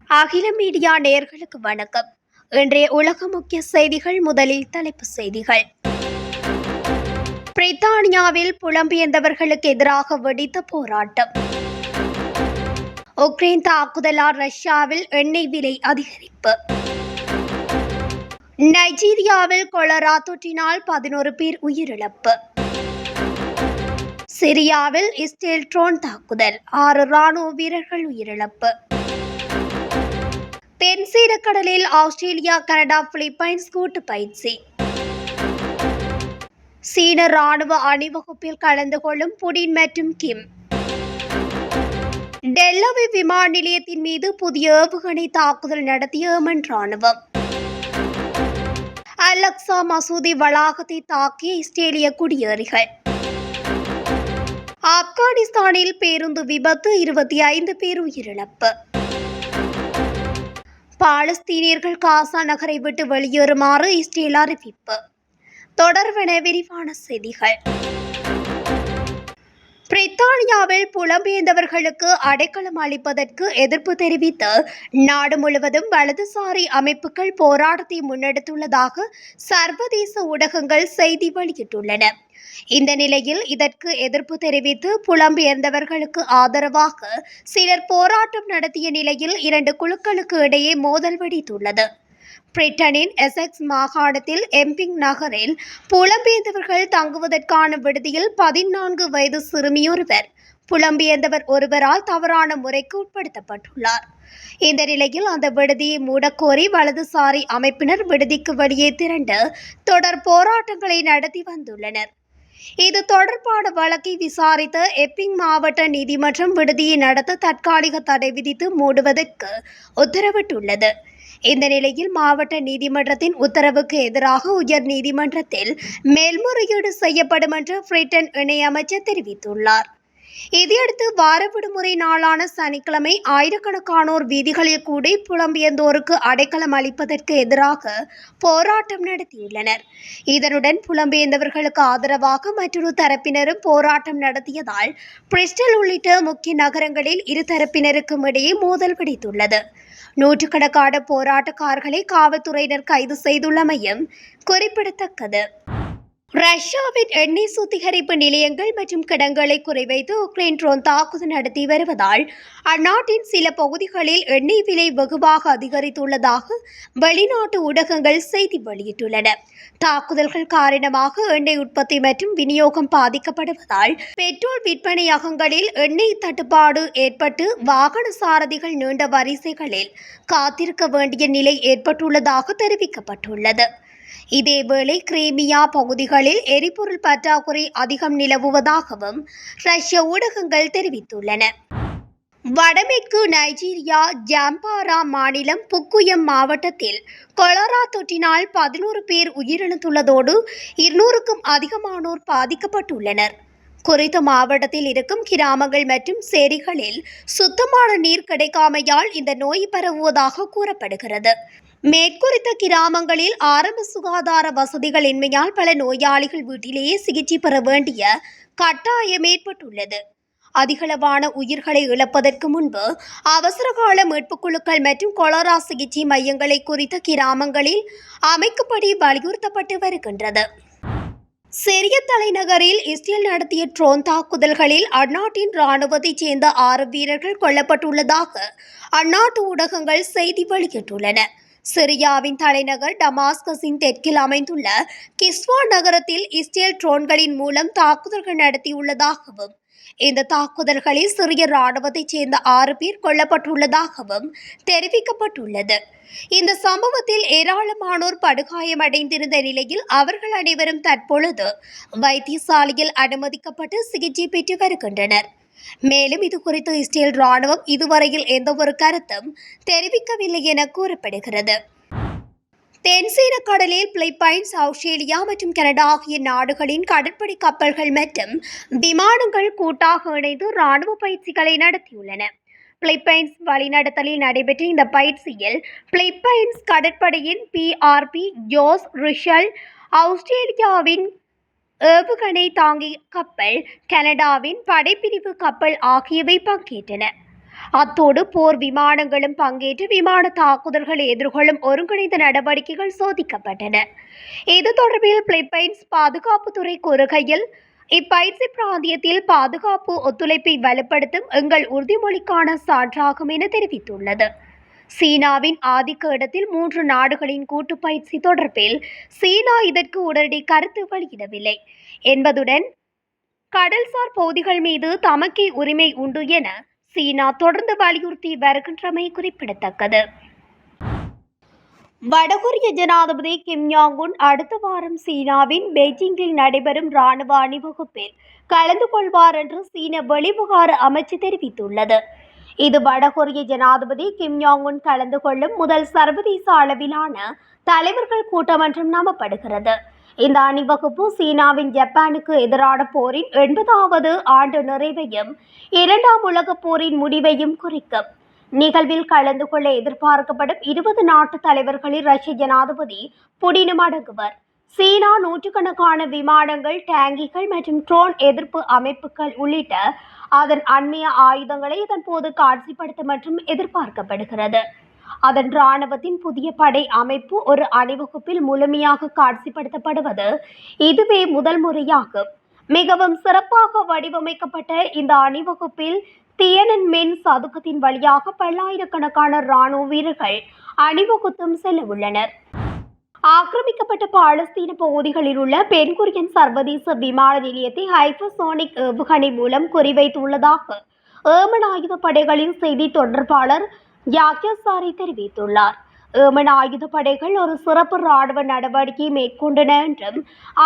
அகில மீடியா நேயர்களுக்கு வணக்கம். இன்றைய உலக முக்கிய செய்திகள். முதலில் தலைப்புச் செய்திகள். பிரித்தானியாவில் புலம்பெயர்ந்தவர்களுக்கு எதிராக வெடித்த போராட்டம். உக்ரைன் தாக்குதலால் ரஷ்யாவில் எண்ணெய் விலை அதிகரிப்பு. நைஜீரியாவில் கொலரா தொற்றினால் 11 பேர் உயிரிழப்பு. சிரியாவில் இஸ்ரேல் ட்ரோன் தாக்குதல், 6 ராணுவ வீரர்கள் உயிரிழப்பு. தென்சீன கடலில் ஆஸ்திரேலியா, கனடா, பிலிப்பைன்ஸ் கூட்டு பயிற்சி. சீன ராணுவ அணிவகுப்பில் கலந்து கொள்ளும் புடின் மற்றும் கிம். டெல்லவி விமான நிலையத்தின் மீது புதிய ஏவுகணை தாக்குதல் நடத்திய ஏமன் ராணுவம். அல்-அக்ஸா மசூதி வளாகத்தை தாக்கிய இஸ்ரேலிய குடியேறிகள். ஆப்கானிஸ்தானில் பேருந்து விபத்து, 25 பேர் உயிரிழப்பு. பாலஸ்தீனியர்கள் காசா நகரை விட்டு வெளியேறுமாறு இஸ்ரேல் அறிவிப்பு. தொடர்வென விரிவான செய்திகள். பிரித்தானியாவில் புலம்பெயர்ந்தவர்களுக்கு அடைக்கலம் அளிப்பதற்கு எதிர்ப்பு தெரிவித்து நாடு முழுவதும் வலதுசாரி அமைப்புகள் போராட்டத்தை முன்னெடுத்துள்ளதாக சர்வதேச ஊடகங்கள் செய்தி வெளியிட்டுள்ளன. இந்த நிலையில் இதற்கு எதிர்ப்பு தெரிவித்து புலம்பெயர்ந்தவர்களுக்கு ஆதரவாக சிலர் போராட்டம் நடத்திய நிலையில் 2 குழுக்களுக்கு இடையே மோதல் வெடித்துள்ளது. பிரிட்டனின் எசெக்ஸ் மாகாணத்தில் எம்பிங் நகரில் புலம்பெயர்ந்தவர்கள் தங்குவதற்கான விடுதியில் 14 வயது சிறுமியொருவர் புலம்பெயர்ந்தவர் ஒருவரால் தவறான முறைக்கு உட்படுத்தப்பட்டுள்ளார். இந்த நிலையில் அந்த விடுதியை மூடக்கோரி வலதுசாரி அமைப்பினர் விடுதிக்கு வெளியே திரண்டு தொடர் போராட்டங்களை நடத்தி வந்துள்ளனர். இது தொடர்பான வழக்கை விசாரித்த எப்பிங் மாவட்ட நீதிமன்றம் விடுதியை நடத்த தற்காலிக தடை விதித்து மூடுவதற்கு உத்தரவிட்டுள்ளது. இந்த நிலையில் மாவட்ட நீதிமன்றத்தின் உத்தரவுக்கு எதிராக உயர் நீதிமன்றத்தில் மேல்முறையீடு செய்யப்படும் என்று பிரிட்டன் இணையமைச்சர் தெரிவித்துள்ளார். இதையடுத்து வார விடுமுறை நாளான சனிக்கிழமை ஆயிரக்கணக்கானோர் வீதிகளில் கூடி புலம்பெயர்ந்தோருக்கு அடைக்கலம் அளிப்பதற்கு எதிராக போராட்டம் நடத்தியுள்ளனர். இதனுடன் புலம்பெயர்ந்தவர்களுக்கு ஆதரவாக மற்றொரு தரப்பினரும் போராட்டம் நடத்தியதால் பிரிஸ்டல் உள்ளிட்ட முக்கிய நகரங்களில் இரு தரப்பினருக்கும் இடையே மோதல் வெடித்துள்ளது. நூற்றுக்கணக்கான போராட்டக்காரர்களை காவல்துறையினர் கைது செய்துள்ளமையும் குறிப்பிடத்தக்கது. ரஷ்யாவின் எண்ணெய் சுத்திகரிப்பு நிலையங்கள் மற்றும் கிடங்குகளை குறிவைத்து உக்ரைன் ட்ரோன் தாக்குதல் நடத்தி வருவதால் அந்நாட்டின் சில பகுதிகளில் எண்ணெய் விலை வெகுவாக அதிகரித்துள்ளதாக வெளிநாட்டு ஊடகங்கள் செய்தி வெளியிட்டுள்ளன. தாக்குதல்கள் காரணமாக எண்ணெய் உற்பத்தி மற்றும் விநியோகம் பாதிக்கப்படுவதால் பெட்ரோல் விற்பனையகங்களில் எண்ணெய் தட்டுப்பாடு ஏற்பட்டு வாகன சாரதிகள் நீண்ட வரிசைகளில் காத்திருக்க வேண்டிய நிலை ஏற்பட்டுள்ளதாக தெரிவிக்கப்பட்டுள்ளது. இதேவேளை கிரீமியா பகுதிகளில் எரிபொருள் பற்றாக்குறை அதிகம் நிலவுவதாகவும் ரஷ்ய ஊடகங்கள் தெரிவித்துள்ளன. வடமேற்கு நைஜீரியா ஜாம்பாரா மாநிலம் புக்குயம் மாவட்டத்தில் கொலரா தொற்றினால் 11 பேர் உயிரிழந்துள்ளதோடு 200க்கும் அதிகமானோர் பாதிக்கப்பட்டுள்ளனர். குறித்த மாவட்டத்தில் இருக்கும் கிராமங்கள் மற்றும் சேரிகளில் சுத்தமான நீர் கிடைக்காமையால் இந்த நோய் பரவுவதாக கூறப்படுகிறது. மேற்குறித்த கிராமங்களில் ஆரம்ப சுகாதார வசதிகள் இன்மையால் பல நோயாளிகள் வீட்டிலேயே சிகிச்சை பெற வேண்டிய கட்டாயம் ஏற்பட்டுள்ளது. அதிகளவான உயிர்களை இழப்பதற்கு முன்பு அவசரகால மீட்புக் குழுக்கள் மற்றும் கொலரா சிகிச்சை மையங்களை குறித்த கிராமங்களில் அமைக்கும்படி வலியுறுத்தப்பட்டு வருகின்றது. சிரிய தலைநகரில் இஸ்ரேல் நடத்திய ட்ரோன் தாக்குதல்களில் அந்நாட்டின் இராணுவத்தைச் சேர்ந்த 6 வீரர்கள் கொல்லப்பட்டுள்ளதாக அந்நாட்டு ஊடகங்கள் செய்தி வெளியிட்டுள்ளன. சிரியாவின் தலைநகர் டமாஸ்கஸின் தெற்கில் அமைந்துள்ள கிஸ்வா நகரத்தில் இஸ்ரேல் ட்ரோன்களின் மூலம் தாக்குதல்கள் நடத்தியுள்ளதாகவும் இந்த தாக்குதல்களில் சிரிய இராணுவத்தைச் சேர்ந்த 6 பேர் கொல்லப்பட்டுள்ளதாகவும் தெரிவிக்கப்பட்டுள்ளது. இந்த சம்பவத்தில் ஏராளமானோர் படுகாயமடைந்திருந்த நிலையில் அவர்கள் அனைவரும் தற்பொழுது வைத்தியசாலையில் அனுமதிக்கப்பட்டு சிகிச்சை பெற்று வருகின்றனர். மேலும் இது குறித்து இஸ்ரேல் ராணுவம் இதுவரையில் எந்தவொரு கருத்தும் தெரிவிக்கவில்லை என கூறப்படுகிறது. தென்சீன கடலில் பிலிப்பைன்ஸ், ஆஸ்திரேலியா மற்றும் கனடா ஆகிய நாடுகளின் கடற்படை கப்பல்கள் மற்றும் விமானங்கள் கூட்டாக இணைந்து ராணுவ பயிற்சிகளை நடத்தியுள்ளன. பிலிப்பைன்ஸ் வழிநடத்தலில் நடைபெற்ற இந்த பயிற்சியில் பிலிப்பைன்ஸ் கடற்படையின் PRP ஜோஸ் ரிஷல், ஆஸ்திரேலியாவின் ஏவுகணை தாங்கி கப்பல், கனடாவின் படைப்பிரிவு கப்பல் ஆகியவை பங்கேற்றன. அத்தோடு போர் விமானங்களும் பங்கேற்று விமான தாக்குதல்களை எதிர்கொள்ளும் ஒருங்கிணைந்த நடவடிக்கைகள் சோதிக்கப்பட்டன. இது தொடர்பில் பிலிப்பைன்ஸ் பாதுகாப்புத்துறை கூறுகையில், இப்பயிற்சி பிராந்தியத்தில் பாதுகாப்பு ஒத்துழைப்பை வலுப்படுத்தும் எங்கள் உறுதிமொழிக்கான சான்றாகும் என தெரிவித்துள்ளது. சீனாவின் ஆதிக்க இடத்தில் 3 நாடுகளின் கூட்டு பயிற்சி தொடர்பில் சீனா இதற்கு உடனடி கருத்து வெளியிடவில்லை என்பதுடன் கடல்சார் பகுதிகள் மீது தமக்கே உரிமை உண்டு என சீனா தொடர்ந்து வலியுறுத்தி வருகின்றமை குறிப்பிடத்தக்கது. வடகொரிய ஜனாதிபதி கிம் யாங் உன் அடுத்த வாரம் சீனாவின் பெய்ஜிங்கில் நடைபெறும் இராணுவ அணிவகுப்பில் கலந்து கொள்வார் என்று சீன வெளிவிவகார அமைச்சு தெரிவித்துள்ளது. இது வடகொரிய ஜனாதிபதி கிம் யாங் உன் கலந்து கொள்ளும் முதல் சர்வதேச அளவிலான தலைவர்கள் கூட்டம் என்றும் நம்பப்படுகிறது. இந்த அணிவகுப்பு சீனாவின் ஜப்பானுக்கு எதிரான போரின் 80வது ஆண்டு நிறைவையும் 2ஆம் உலகப் போரின் முடிவையும் குறிக்கும். நிகழ்வில் கலந்து கொள்ள எதிர்பார்க்கப்படும் 20 நாட்டு தலைவர்களில் ரஷ்ய ஜனாதிபதி புடினும் அடங்குவர். சீனா நூற்றுக்கணக்கான விமானங்கள், டேங்கிகள் மற்றும் ட்ரோன் எதிர்ப்பு அமைப்புகள் உள்ளிட்ட அதன் அண்மைய ஆயுதங்களை இதன்போது காட்சிப்படுத்தும் மற்றும் எதிர்பார்க்கப்படுகிறது. அதன் இராணுவத்தின் புதிய படை அமைப்பு ஒரு அணிவகுப்பில் முழுமையாக காட்சிப்படுத்தப்படுவது இதுவே முதல் முறையாகும். மிகவும் சிறப்பாக வடிவமைக்கப்பட்ட இந்த அணிவகுப்பில் தியனன்மென் சதுக்கத்தின் வழியாக பல்லாயிரக்கணக்கான இராணுவ வீரர்கள் அணிவகுத்தும் செல்ல உள்ளனர். ஆக்கிரமிக்கப்பட்ட பாலஸ்தீன பகுதிகளில் உள்ள பென்குரியன் சர்வதேச விமான நிலையத்தை ஹைப்பர்சோனிக் ஏவுகணை மூலம் குறிவைத்துள்ளதாக ஏமன் ஆயுதப்படைகளின் செய்தி தொடர்பாளர் யாக்யா சாரி தெரிவித்துள்ளார். ஏமன் ஆயுதப்படைகள் ஒரு சிறப்பு ராணுவ நடவடிக்கையை மேற்கொண்டன என்றும்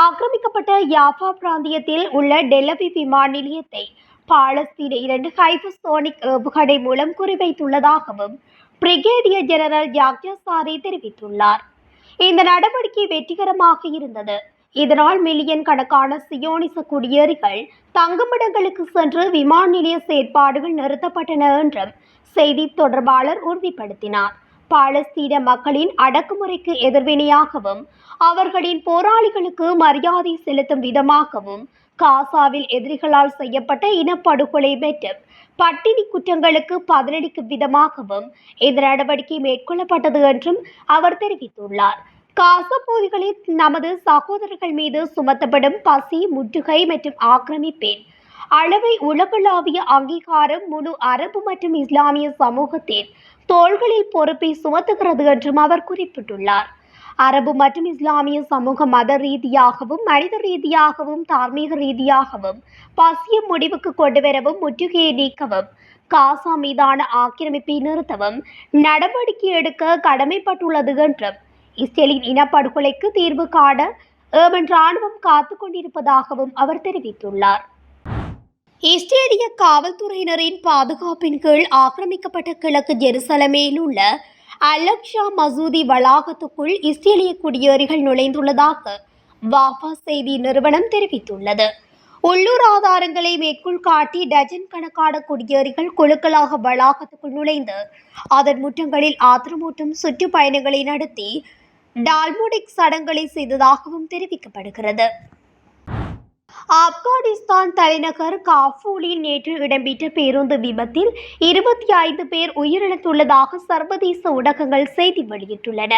ஆக்கிரமிக்கப்பட்ட யாஃபா பிராந்தியத்தில் உள்ள டெலவி விமான நிலையத்தை பாலஸ்தீன 2 ஹைப்பர்சோனிக் ஏவுகணை மூலம் குறிவைத்துள்ளதாகவும் பிரிகேடியர் ஜெனரல் யாக்யா சாரி தெரிவித்துள்ளார். இந்த நடவடிக்கை வெற்றிகரமாக இருந்தது. இதனால் மில்லியன் கணக்கான சியோனிச குடியேறிகள் தங்குமிடங்களுக்கு சென்று விமான நிலைய செயற்பாடுகள் நிறுத்தப்பட்டன என்றும் செய்தி தொடர்பாளர் உறுதிப்படுத்தினார். பாலஸ்தீன மக்களின் அடக்குமுறைக்கு எதிர்வினையாகவும் அவர்களின் போராளிகளுக்கு மரியாதை செலுத்தும் விதமாகவும் காசாவில் எதிரிகளால் செய்யப்பட்ட இனப்படுகொலை மற்றும் பட்டினி குற்றங்களுக்கு பதிலளிக்கும் விதமாகவும் இந்த நடவடிக்கை மேற்கொள்ளப்பட்டது என்றும் அவர் தெரிவித்துள்ளார். காசா பகுதிகளில் நமது சகோதரர்கள் மீது சுமத்தப்படும் பசி, முற்றுகை மற்றும் ஆக்கிரமிப்பின் அளவை உலகளாவிய அங்கீகாரம் முழு அரபு மற்றும் இஸ்லாமிய சமூகத்தின் தோள்களில் பொறுப்பை சுமத்துகிறது என்றும் அவர் குறிப்பிட்டுள்ளார். அரபு மற்றும் இஸ்லாமிய சமூக மத ரீதியாகவும் மனித ரீதியாகவும் தார்மீக ரீதியாகவும் பசியை முடிவுக்கு கொண்டுவரவும் முற்றுகையை நீக்கவும் காசா மீதான ஆக்கிரமிப்பை நிறுத்தவும் நடவடிக்கை எடுக்க கடமைப்பட்டுள்ளது என்றும் இஸ்ரேலின் இனப்படுகொலைக்கு தீர்வு காண ஏமன் ராணுவம் காத்துக் கொண்டிருப்பதாகவும் அவர் தெரிவித்துள்ளார். இஸ்ரேலிய காவல்துறையினரின் பாதுகாப்பின் கீழ் ஆக்கிரமிக்கப்பட்ட கிழக்கு ஜெருசலமில் உள்ள அல்-அக்ஸா மசூதி வளாகத்துக்குள் இஸ்ரேலிய குடியேறிகள் நுழைந்துள்ளதாக வாஃபா செய்தி நிறுவனம் தெரிவித்துள்ளது. உள்ளூர் ஆதாரங்களை மேற்கோள் காட்டி டஜன் கணக்கான குடியேறிகள் குழுக்களாக வளாகத்துக்குள் நுழைந்து அதன் முற்றங்களில் ஆத்திரமூட்டும் சுற்றுப்பயணங்களை நடத்தி டால்முடிக் சடங்குகளை செய்ததாகவும் தெரிவிக்கப்படுகிறது. ஆப்கானிஸ்தான் தலைநகர் காபூலில் நேற்று இடம்பெற்ற பேருந்து விபத்தில் 25 பேர் உயிரிழந்துள்ளதாக சர்வதேச ஊடகங்கள் செய்தி வெளியிட்டுள்ளன.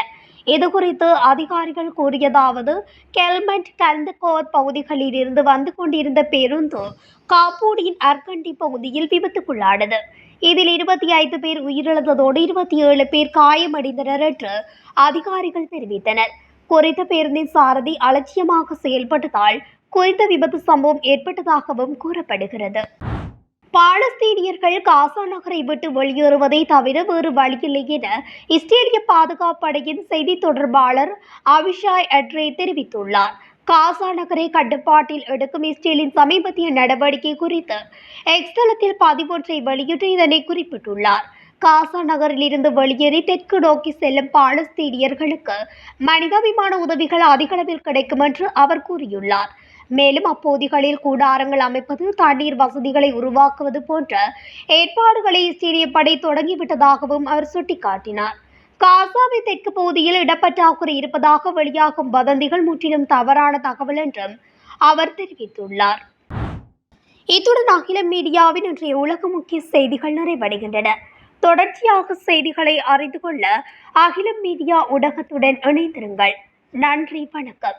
இதுகுறித்து அதிகாரிகள் கூறியதாவது, கெல்மண்ட் கந்தகோர் பகுதிகளில் இருந்து வந்து கொண்டிருந்த பேருந்து காபூலின் அர்கண்டி பகுதியில் விபத்துக்குள்ளானது. இதில் 25 பேர் உயிரிழந்ததோடு 27 பேர் காயமடைந்தனர் என்று அதிகாரிகள் தெரிவித்தனர். குறித்த பேருந்தின் சாரதி அலட்சியமாக செயல்பட்டதால் குறித்த விபத்து சம்பவம் ஏற்பட்டதாகவும் கூறப்படுகிறது. பாலஸ்தீனியர்கள் காசா நகரை விட்டு வெளியேறுவதை தவிர வேறு வழியில்லை என இஸ்ரேலிய பாதுகாப்பு படையின் செய்தி தொடர்பாளர் அவிஷாய் அட்ரே தெரிவித்துள்ளார். காசா நகரை கட்டுப்பாட்டில் எடுக்கும் இஸ்ரேலின் சமீபத்திய நடவடிக்கை குறித்து எக்ஸ் தளத்தில் பதிவொன்றை வெளியிட்டு இதனை குறிப்பிட்டுள்ளார். காசா நகரில் இருந்து வெளியேறி தெற்கு நோக்கி செல்லும் பாலஸ்தீனியர்களுக்கு மனிதாபிமான உதவிகள் அதிகளவில் கிடைக்கும் என்று அவர் கூறியுள்ளார். மேலும் அப்பகுதிகளில் கூடாரங்கள் அமைப்பது, தண்ணீர் வசதிகளை உருவாக்குவது போன்ற ஏற்பாடுகளை இஸ்ரேலிய படை தொடங்கிவிட்டதாகவும் அவர் சுட்டிக்காட்டினார். காசாவின் தெற்கு பகுதியில் இடப்பற்றாக்குறை இருப்பதாக வெளியாகும் வதந்திகள் முற்றிலும் தவறான தகவல் என்றும் அவர் தெரிவித்துள்ளார். இத்துடன் அகிலம் மீடியாவின் இன்றைய உலக முக்கிய செய்திகள் நிறைவடைகின்றன. தொடர்ச்சியாக செய்திகளை அறிந்து கொள்ள அகிலம் மீடியா ஊடகத்துடன் இணைந்திருங்கள். நன்றி, வணக்கம்.